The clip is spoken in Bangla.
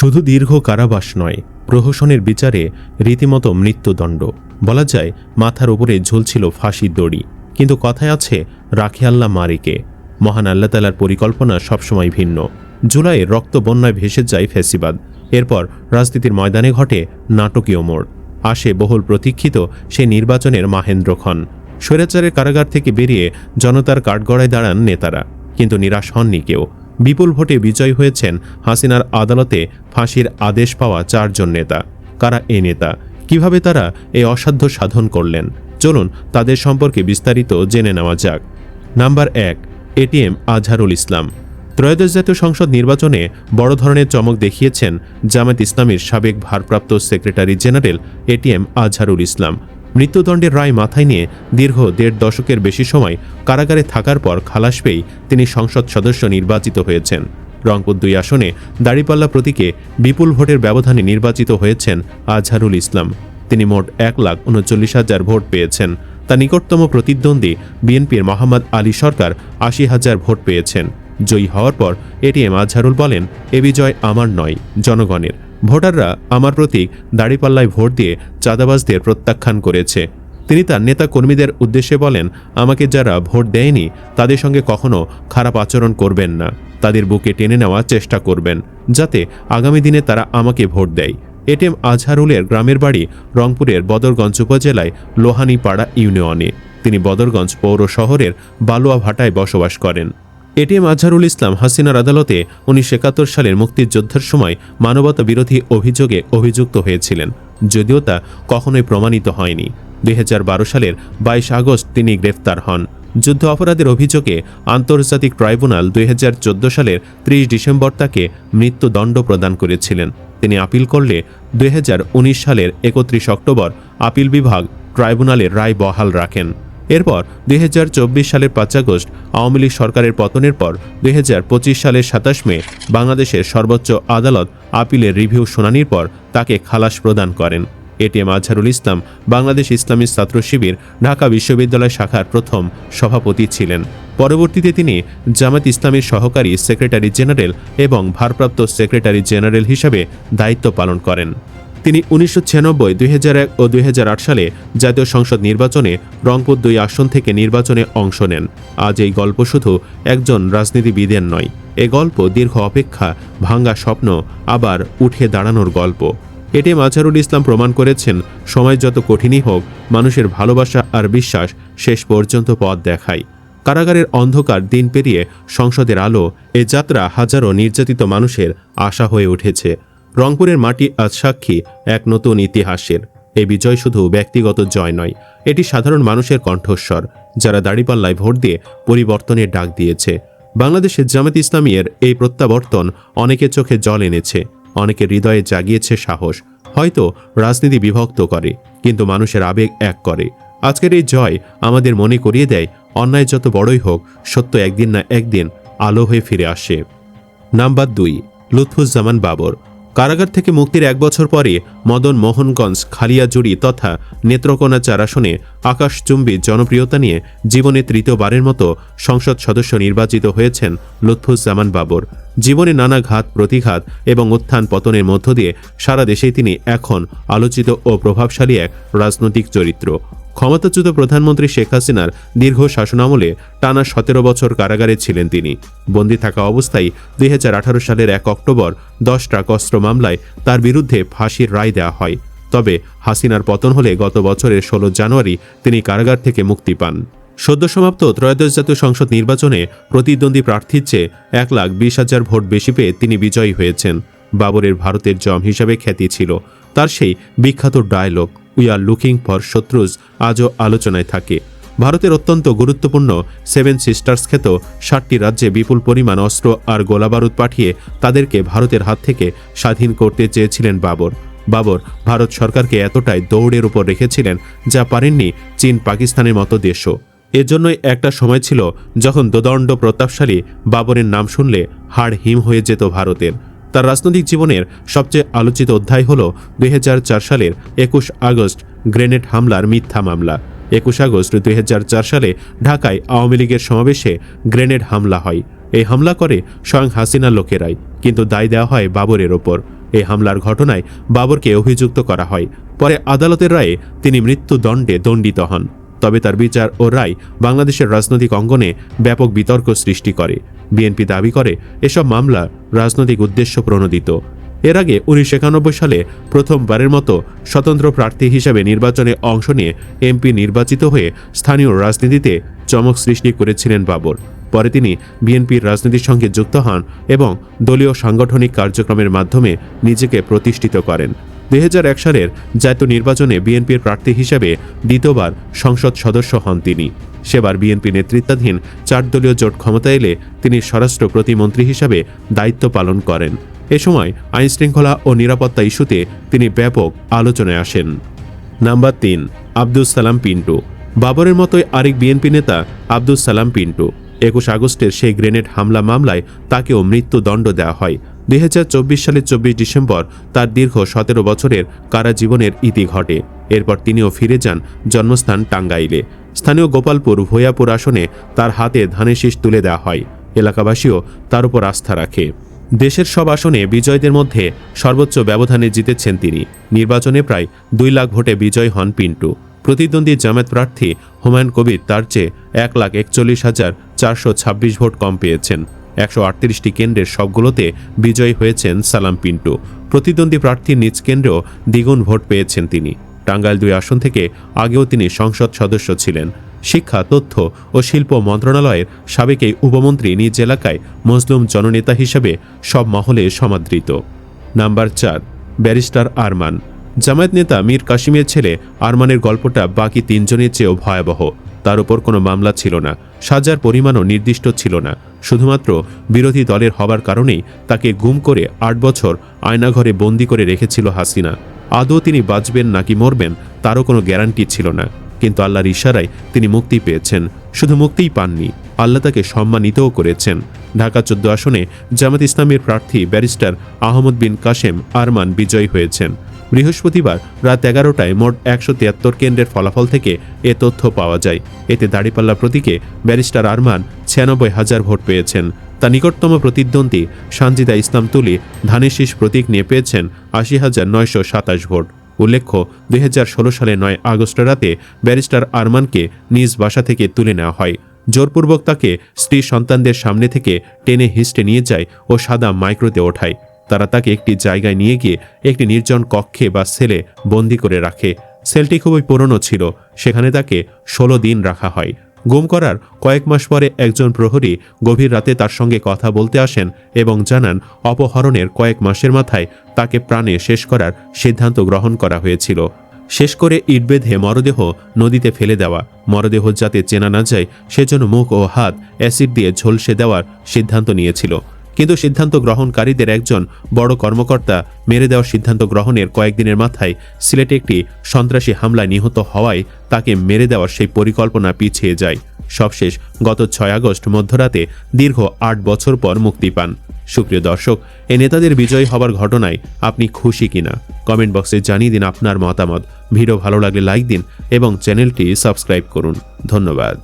শুধু দীর্ঘ কারাবাস নয়, প্রহসনের বিচারে রীতিমতো মৃত্যুদণ্ড। বলা যায় মাথার উপরে ঝুলছিল ফাঁসির দড়ি, কিন্তু কথায় আছে রাখে আল্লাহ মারিকে। মহান আল্লাহ তাআলার পরিকল্পনা সবসময় ভিন্ন। জুলাইয়ের রক্ত বন্যায় ভেসে যায় ফ্যাসিবাদ। এরপর রাজনীতির ময়দানে ঘটে নাটকীয় মোড়। আসে বহুল প্রতীক্ষিত সেই নির্বাচনের মাহেন্দ্রক্ষণ। স্বৈরাচারের কারাগার থেকে বেরিয়ে জনতার কাঠগড়ায় দাঁড়ান নেতারা, কিন্তু নিরাশ হননি কেউ। বিপুল ভোটে বিজয় হয়েছেন হাসিনার আদালতে ফাঁসির আদেশ পাওয়া 4 জন নেতা। কারা এ নেতা, কিভাবে তারা এই অসাধ্য সাধন করলেন? চলুন তাদের সম্পর্কে বিস্তারিত জেনে নেওয়া যাক। Number 1, ATM Azharul Islam. ত্রয়োদশ জাতীয় সংসদ নির্বাচনে বড় ধরনের চমক দেখিয়েছেন জামায়াত ইসলামীর সাবেক ভারপ্রাপ্ত secretary general ATM Azharul Islam. মৃত্যুদণ্ডের রায় মাথায় নিয়ে দীর্ঘ 1.5 দশকের বেশি সময় কারাগারে থাকার পর খালাস পেয়েই তিনি সংসদ সদস্য নির্বাচিত হয়েছেন। রংপুর 2 আসনে দাঁড়িপাল্লা প্রতীকে বিপুল ভোটের ব্যবধানে নির্বাচিত হয়েছেন আজহারুল ইসলাম। তিনি মোট 1,39,000 ভোট পেয়েছেন। তার নিকটতম প্রতিদ্বন্দ্বী বিএনপির মোহাম্মদ আলী সরকার 80,000 ভোট পেয়েছেন। জয়ী হওয়ার পর এটিএম আজহারুল বলেন, এ বিজয় আমার নয়, জনগণের। ভোটাররা আমার প্রতীক দাঁড়িপাল্লায় ভোট দিয়ে চাঁদাবাজদের প্রত্যাখ্যান করেছে। তিনি তার নেতা কর্মীদের উদ্দেশ্যে বলেন, আমাকে যারা ভোট দেয়নি তাদের সঙ্গে কখনো খারাপ আচরণ করবেন না। তাদের বুকে টেনে নেওয়ার চেষ্টা করবেন, যাতে আগামী দিনে তারা আমাকে ভোট দেয়। এটিএম আজহারুলের গ্রামের বাড়ি রংপুরের বদরগঞ্জ উপজেলায় লোহানীপাড়া ইউনিয়নে। তিনি বদরগঞ্জ পৌর শহরের বালুয়াভাটায় বসবাস করেন। এটিএম আজহারুল ইসলাম হাসিনার আদালতে 1971 সালের মুক্তিযুদ্ধের সময় মানবতা বিরোধী অভিযোগে অভিযুক্ত হয়েছিলেন, যদিও তা কখনোই প্রমাণিত হয়নি। 2012 সালের 22 আগস্ট তিনি গ্রেফতার হন। যুদ্ধ অপরাধের অভিযোগে আন্তর্জাতিক ট্রাইব্যুনাল 2014 সালের 30 ডিসেম্বর তাকে মৃত্যুদণ্ড প্রদান করেছিলেন। তিনি আপিল করলে 2019 সালের 31 অক্টোবর আপিল বিভাগ ট্রাইব্যুনালের রায় বহাল রাখেন। এরপর 2024 সালের 5 আগস্ট আওয়ামী লীগ সরকারের পতনের পর 2025 সালের 27 মে বাংলাদেশের সর্বোচ্চ আদালত আপিলের রিভিউ শুনানির পর তাকে খালাস প্রদান করেন। এটিএম আজহারুল ইসলাম বাংলাদেশ ইসলামী ছাত্র শিবির ঢাকা বিশ্ববিদ্যালয় শাখার প্রথম সভাপতি ছিলেন। পরবর্তীতে তিনি জামায়াত ইসলামীর সহকারী সেক্রেটারি জেনারেল এবং ভারপ্রাপ্ত সেক্রেটারি জেনারেল হিসাবে দায়িত্ব পালন করেন। তিনি 1996, 2001 ও 2008 সালে জাতীয় সংসদ নির্বাচনে রংপুর 2 আসন থেকে নির্বাচনে অংশ নেন। আজ এই গল্প শুধু একজন রাজনীতিবিদের নয়, এ গল্প দীর্ঘ অপেক্ষা, ভাঙ্গা স্বপ্ন, আবার উঠে দাঁড়ানোর গল্প। এটিএম আজহারুল ইসলাম প্রমাণ করেছেন, সময় যত কঠিনই হোক, মানুষের ভালোবাসা আর বিশ্বাস শেষ পর্যন্ত পথ দেখায়। কারাগারের অন্ধকার দিন পেরিয়ে সংসদের আলো, এ যাত্রা হাজারো নির্যাতিত মানুষের আশা হয়ে উঠেছে। রংপুরের মাটি আজ সাক্ষী এক নতুন ইতিহাসের। এই বিজয় শুধু ব্যক্তিগত জয় নয়, এটি সাধারণ মানুষের কণ্ঠস্বর, যারা দাঁড়িপাল্লায় ভোট দিয়ে পরিবর্তনের ডাক দিয়েছে। বাংলাদেশের জামায়াত ইসলামীর এই প্রত্যাবর্তন অনেকের চোখে জল এনেছে, অনেকের হৃদয়ে জাগিয়েছে সাহস। হয়তো রাজনীতি বিভক্ত করে, কিন্তু মানুষের আবেগ এক করে। আজকের এই জয় আমাদের মনে করিয়ে দেয়, অন্যায় যত বড়ই হোক, সত্য একদিন না একদিন আলো হয়ে ফিরে আসে। নাম্বার 2, লুৎফুজ্জামান বাবর। কারাগার থেকে মুক্তির 1 বছর পরে মদন মোহনগঞ্জ, খালিয়াজুড়ি তথা নেত্রকোনা 4 আসনে আকাশচুম্বী জনপ্রিয়তা নিয়ে জীবনে 3য়বারের মতো সংসদ সদস্য নির্বাচিত হয়েছেন লুৎফুজ্জামান বাবর। জীবনে নানা ঘাত প্রতিঘাত এবং উত্থান পতনের মধ্য দিয়ে সারা দেশেই তিনি এখন আলোচিত ও প্রভাবশালী এক রাজনৈতিক চরিত্র। ক্ষমতাচ্যুত প্রধানমন্ত্রী শেখ হাসিনার দীর্ঘ শাসনামলে টানা 17 বছর কারাগারে ছিলেন তিনি। বন্দী থাকা অবস্থায় 2018 সালের 1 অক্টোবর 10 ট্রাক অস্ত্র মামলায় তার বিরুদ্ধে ফাঁসির রায় দেওয়া হয়। তবে হাসিনার পতন হলে গত বছরের 16 জানুয়ারি তিনি কারাগার থেকে মুক্তি পান। সদ্য সমাপ্ত ত্রয়োদশ জাতীয় সংসদ নির্বাচনে প্রতিদ্বন্দ্বী প্রার্থীর চেয়ে 1,20,000 ভোট বেশি পেয়ে তিনি বিজয়ী হয়েছেন। বাবরের ভারতের জম হিসাবে খ্যাতি ছিল। তার সেই বিখ্যাত ডায়লগ, উই আর লুকিং ফর শত্রুজ, আজও আলোচনায় থাকে। ভারতের অত্যন্ত গুরুত্বপূর্ণ 7 সিস্টার্স খ্যাত 7টি রাজ্যে বিপুল পরিমাণ অস্ত্র আর গোলাবারুদ পাঠিয়ে তাদেরকে ভারতের হাত থেকে স্বাধীন করতে চেয়েছিলেন বাবর। বাবর ভারত সরকারকে এতটাই দৌড়ের উপর রেখেছিলেন যা পারেননি চীন, পাকিস্তানের মতো দেশও। এজন্যই একটা সময় ছিল যখন দোদণ্ড প্রতাপশালী বাবরের নাম শুনলে হাড় হিম হয়ে যেত ভারতের। তার রাজনৈতিক জীবনের সবচেয়ে আলোচিত অধ্যায় হল 2004 সালের 21 আগস্ট গ্রেনেড হামলার মিথ্যা মামলা। 21 আগস্ট 2004 সালে ঢাকায় আওয়ামী লীগের সমাবেশে গ্রেনেড হামলা হয়। এই হামলা করে স্বয়ং হাসিনার লোকেরাই, কিন্তু দায় দেওয়া হয় বাবরের ওপর। এই হামলার ঘটনায় বাবরকে অভিযুক্ত করা হয়। পরে আদালতের রায়ে তিনি মৃত্যুদণ্ডে দণ্ডিত হন। তবে তার বিচার ও রায় বাংলাদেশের রাজনৈতিক অঙ্গনে ব্যাপক বিতর্ক সৃষ্টি করে। বিএনপি দাবি করে এসব মামলা রাজনৈতিক উদ্দেশ্য প্রণোদিত। এর আগে 1991 সালে প্রথমবারের মতো স্বতন্ত্র প্রার্থী হিসেবে নির্বাচনে অংশ নিয়ে এমপি নির্বাচিত হয়ে স্থানীয় রাজনীতিতে চমক সৃষ্টি করেছিলেন বাবর। পরে তিনি বিএনপির রাজনীতির সঙ্গে যুক্ত হন এবং দলীয় সাংগঠনিক কার্যক্রমের মাধ্যমে নিজেকে প্রতিষ্ঠিত করেন। 2001 সালের জাতীয় নির্বাচনে বিএনপির প্রার্থী হিসেবে দ্বিতীয়বার সংসদ সদস্য হন তিনি। সেবার বিএনপি নেতৃত্বাধীন 4 দলীয় জোট ক্ষমতা এলে তিনি স্বরাষ্ট্র প্রতিমন্ত্রী হিসাবে দায়িত্ব পালন করেন। এ সময় আইনশৃঙ্খলা ও নিরাপত্তা ইস্যুতে তিনি ব্যাপক আলোচনায় আসেন। নাম্বার 3, আব্দুস সালাম পিন্টু। বাবরের মতোই আরেক বিএনপি নেতা আব্দুস সালাম পিন্টু। 21 আগস্টের সেই গ্রেনেড হামলা মামলায় তাকেও মৃত্যুদণ্ড দেওয়া হয়। 2024 সালের 24 ডিসেম্বর তার দীর্ঘ 17 বছরের কারাজীবনের ইতি ঘটে। এরপর তিনিও ফিরে যান জন্মস্থান টাঙ্গাইলে। স্থানীয় গোপালপুর ভৈয়াপুর আসনে তার হাতে ধানের শীষ তুলে দেওয়া হয়। এলাকাবাসীও তার উপর আস্থা রাখে। দেশের সব আসনে বিজয়ীদের মধ্যে সর্বোচ্চ ব্যবধানে জিতেছেন তিনি। নির্বাচনে প্রায় 2 লাখ ভোটে বিজয় হন পিন্টু। প্রতিদ্বন্দ্বী জামায়াত প্রার্থী হুমায়ুন কবির তার চেয়ে 1,41,426 ভোট কম পেয়েছেন। 138টি কেন্দ্রের সবগুলোতে বিজয়ী হয়েছেন সালাম পিন্টু। প্রতিদ্বন্দ্বী প্রার্থীর নিজ কেন্দ্রেও দ্বিগুণ ভোট পেয়েছেন তিনি। টাঙ্গাইল 2 আসন থেকে আগেও তিনি সংসদ সদস্য ছিলেন। শিক্ষা, তথ্য ও শিল্প মন্ত্রণালয়ের সাবেক এই উপমন্ত্রী নিজ এলাকায় মজলুম জননেতা হিসেবে সব মহলে সমাদৃত। Number 4, barrister Arman. জামায়াত নেতা মীর কাসিমের ছেলে আরমানের গল্পটা বাকি 3 জনের চেয়েও ভয়াবহ। তার উপর কোনো মামলা ছিল না, সাজার পরিমাণও নির্দিষ্ট ছিল না। শুধুমাত্র বিরোধী দলের হবার কারণেই তাকে গুম করে 8 বছর আয়নাঘরে বন্দি করে রেখেছিল হাসিনা। আদৌ তিনি বাঁচবেন নাকি মরবেন তারও কোনো গ্যারান্টি ছিল না। কিন্তু আল্লাহর ইশারায় তিনি মুক্তি পেয়েছেন। শুধু মুক্তিই পাননি, আল্লাহ তাকে সম্মানিতও করেছেন। ঢাকা 14 আসনে জামাত ইসলামের প্রার্থী ব্যারিস্টার আহমদ বিন কাশেম আরমান বিজয়ী হয়েছেন। বৃহস্পতিবার রাত 11টায় মোট 173 কেন্দ্রের ফলাফল থেকে এ তথ্য পাওয়া যায়। এতে দাঁড়িপাল্লা প্রতীকে ব্যারিস্টার আরমান 96,000 ভোট পেয়েছেন। তার নিকটতম প্রতিদ্বন্দ্বী সানজিদা ইসলাম তুলি ধানের শীষ প্রতীক নিয়ে পেয়েছেন 80,927 ভোট। উল্লেখ্য, 2016 সালের 9 আগস্ট রাতে ব্যারিস্টার আরমানকে নিজ বাসা থেকে তুলে নেওয়া হয়। জোরপূর্বক তাকে স্ত্রী সন্তানদের সামনে থেকে টেনে হিঁচড়ে নিয়ে যায় ও সাদা মাইক্রোতে ওঠায়। তারা তাকে একটি জায়গায় নিয়ে গিয়ে একটি নির্জন কক্ষে বা সেলে বন্দি করে রাখে। সেলটি খুবই পুরনো ছিল, সেখানে তাকে 16 দিন রাখা হয়। গুম করার কয়েক মাস পরে একজন প্রহরী গভীর রাতে তার সঙ্গে কথা বলতে আসেন এবং জানান অপহরণের কয়েক মাসের মাথায় তাকে প্রাণে শেষ করার সিদ্ধান্ত গ্রহণ করা হয়েছিল। শেষ করে ইট বেঁধে মরদেহ নদীতে ফেলে দেওয়া, মরদেহ যাতে চেনা না যায় সেজন্য মুখ ও হাত অ্যাসিড দিয়ে ঝলসে দেওয়ার সিদ্ধান্ত নিয়েছিল। কিন্তু সিদ্ধান্ত গ্রহণকারীদের একজন বড় কর্মকর্তা মেরে দেওয়ার সিদ্ধান্ত গ্রহণের কয়েকদিনের মাথায় সিলেটে একটি সন্ত্রাসী হামলায় নিহত হওয়ায় তাকে মেরে দেওয়ার সেই পরিকল্পনা পিছিয়ে যায়। সবশেষ গত 6 আগস্ট মধ্যরাতে দীর্ঘ 8 বছর পর মুক্তি পান। সুপ্রিয় দর্শক, এই নেতাদের বিজয়ী হবার ঘটনায় আপনি খুশি কিনা কমেন্ট বক্সে জানিয়ে দিন আপনার মতামত। ভিডিও ভালো লাগলে লাইক দিন এবং চ্যানেলটি সাবস্ক্রাইব করুন। ধন্যবাদ।